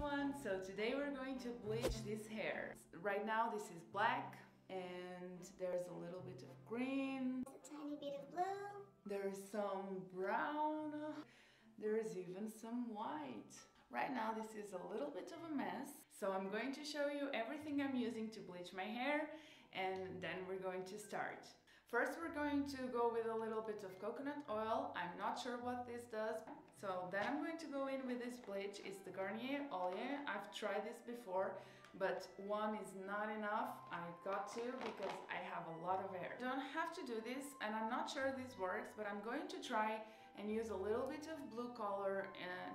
everyone! So today we're going to bleach this hair. Right now this is black and there's a little bit of green. A tiny bit of blue. There's some brown. There's even some white. Right now this is a little bit of a mess. So I'm going to show you everything I'm using to bleach my hair and then we're going to start. First we're going to go with a little bit of coconut oil. I'm not sure what this does. So then I'm going to go in with this bleach. It's the Garnier Olia. I've tried this before, but one is not enough. I got to because I have a lot of hair. Don't have to do this, and I'm not sure this works, but I'm going to try and use a little bit of blue color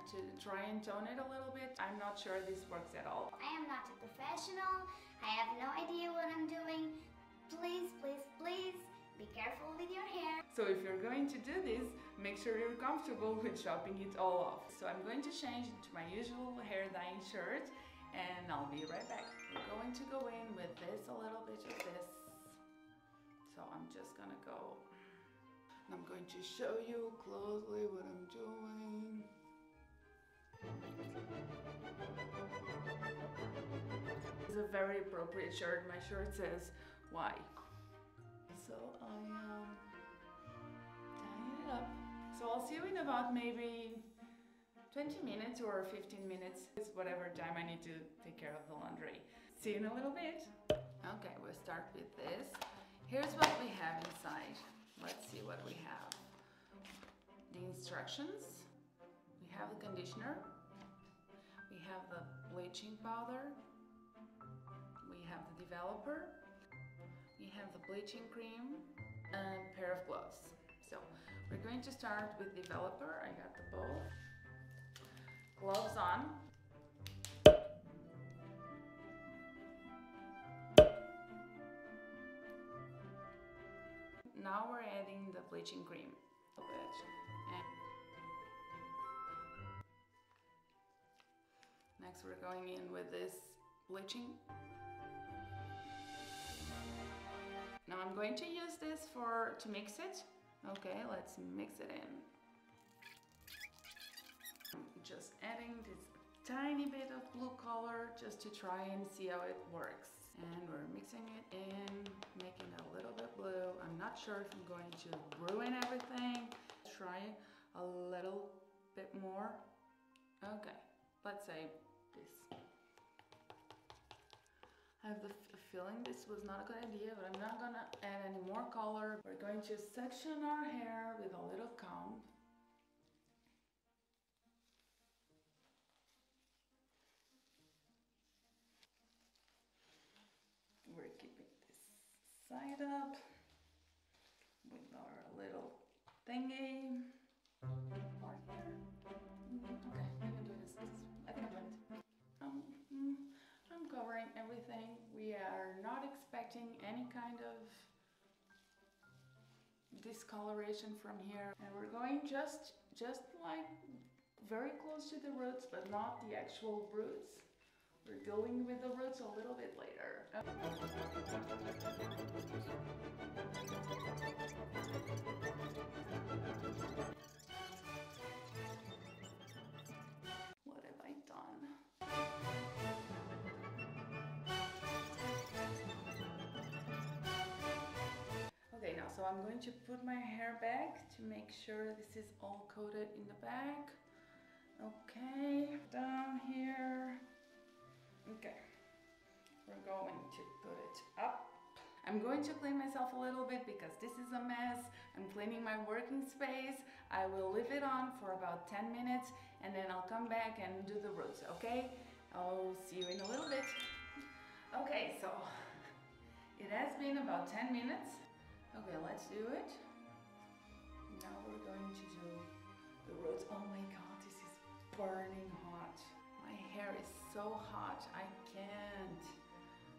to try and tone it a little bit. I'm not sure this works at all. I am not a professional. I have no idea what I'm doing. Please, please, please be careful with your hair. So if you're going to do this, make sure you're comfortable with chopping it all off. So I'm going to change into my usual hair dyeing shirt and I'll be right back. We're going to go in with this, a little bit of this. So I'm just gonna go. I'm going to show you closely what I'm doing. It's a very appropriate shirt. My shirt says, "Why?" So I am tying it up. So I'll see you in about maybe 20 minutes or 15 minutes. It's whatever time I need to take care of the laundry. See you in a little bit. Okay, we'll start with this. Here's what we have inside. Let's see what we have. The instructions. We have the conditioner. We have the bleaching powder. We have the developer. We have the bleaching cream and a pair of gloves. So we're going to start with developer. I got the both. Gloves on. Now we're adding the bleaching cream a bit. And next we're going in with this bleaching. Now I'm going to use this to mix it. Okay, let's mix it in. Just adding this tiny bit of blue color just to try and see how it works. And we're mixing it in, making it a little bit blue. I'm not sure if I'm going to ruin everything. Try a little bit more. Okay, let's say this. I have the feeling this was not a good idea, but I'm not gonna add any more color. We're going to section our hair with a little comb. We're keeping this side up with our little thingy. More here. Okay, I can do this. I think I'm doing it. I'm covering everything. We are not expecting any kind of discoloration from here. And we're going just like very close to the roots, but not the actual roots. We're dealing with the roots a little bit later. What have I done? Okay, now so I'm going to put my hair back to make sure this is all coated in the back. Okay, down here. Okay, we're going to put it up. I'm going to clean myself a little bit because this is a mess. I'm cleaning my working space. I will leave it on for about 10 minutes and then I'll come back and do the roots, okay? I'll see you in a little bit. Okay, so it has been about 10 minutes. Okay, let's do it. Now we're going to do the roots. Oh my God, this is burning hot. My hair is so hot, I can't.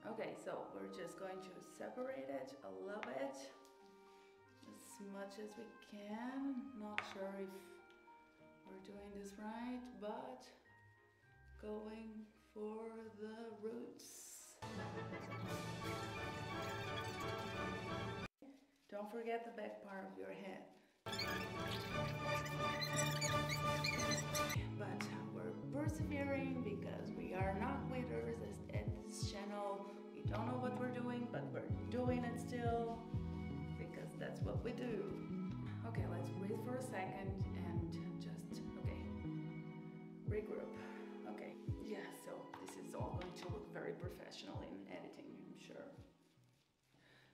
Okay, so we're just going to separate it a little bit, as much as we can. Not sure if we're doing this right, but going for the roots. Don't forget the back part of your head. But we're persevering because we are not quitters at this channel. We don't know what we're doing, but we're doing it still because that's what we do. Okay, let's breathe for a second and just, okay, regroup. Okay, yeah, so this is all going to look very professional in editing, I'm sure.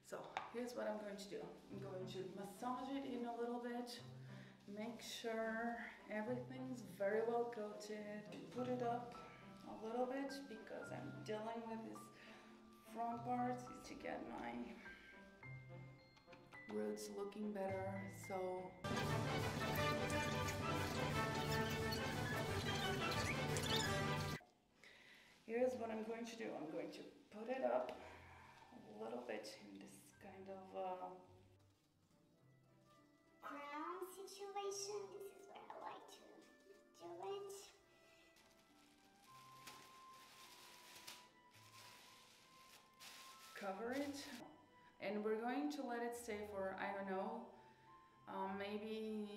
So here's what I'm going to do. I'm going to massage it in a little bit, make sure everything's very well coated. Put it up a little bit because I'm dealing with this front part to get my roots looking better. So here's what I'm going to do. I'm going to put it up a little bit in this kind of crown situation. This is where I like to do it. cover it, and we're going to let it stay for, I don't know, maybe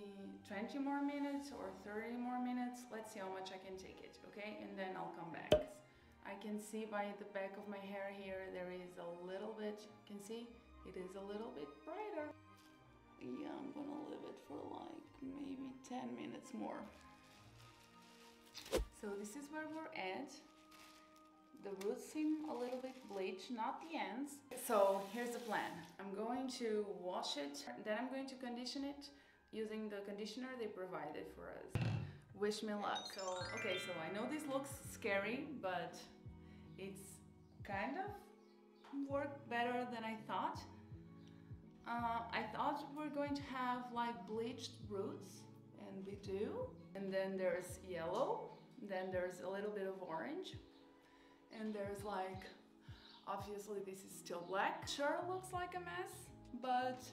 20 more minutes or 30 more minutes. Let's see how much I can take it, okay? And then I'll come back. I can see by the back of my hair here, there is a little bit, you can see, it is a little bit brighter. Yeah, I'm gonna leave it for like maybe 10 minutes more. So this is where we're at. The roots seem a little bit bleached, not the ends. So here's the plan. I'm going to wash it, then I'm going to condition it using the conditioner they provided for us. Wish me luck. So, okay, so I know this looks scary, but it's kind of worked better than I thought. I thought we're going to have like bleached roots, and we do. And then there's yellow, then there's a little bit of orange. And there's like, obviously this is still black. Sure looks like a mess, but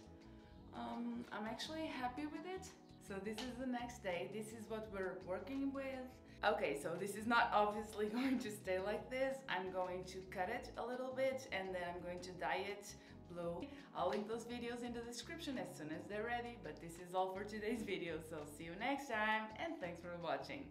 I'm actually happy with it. So this is the next day. This is what we're working with. Okay, so this is not obviously going to stay like this. I'm going to cut it a little bit and then I'm going to dye it blue. I'll link those videos in the description as soon as they're ready, but this is all for today's video. So see you next time and thanks for watching.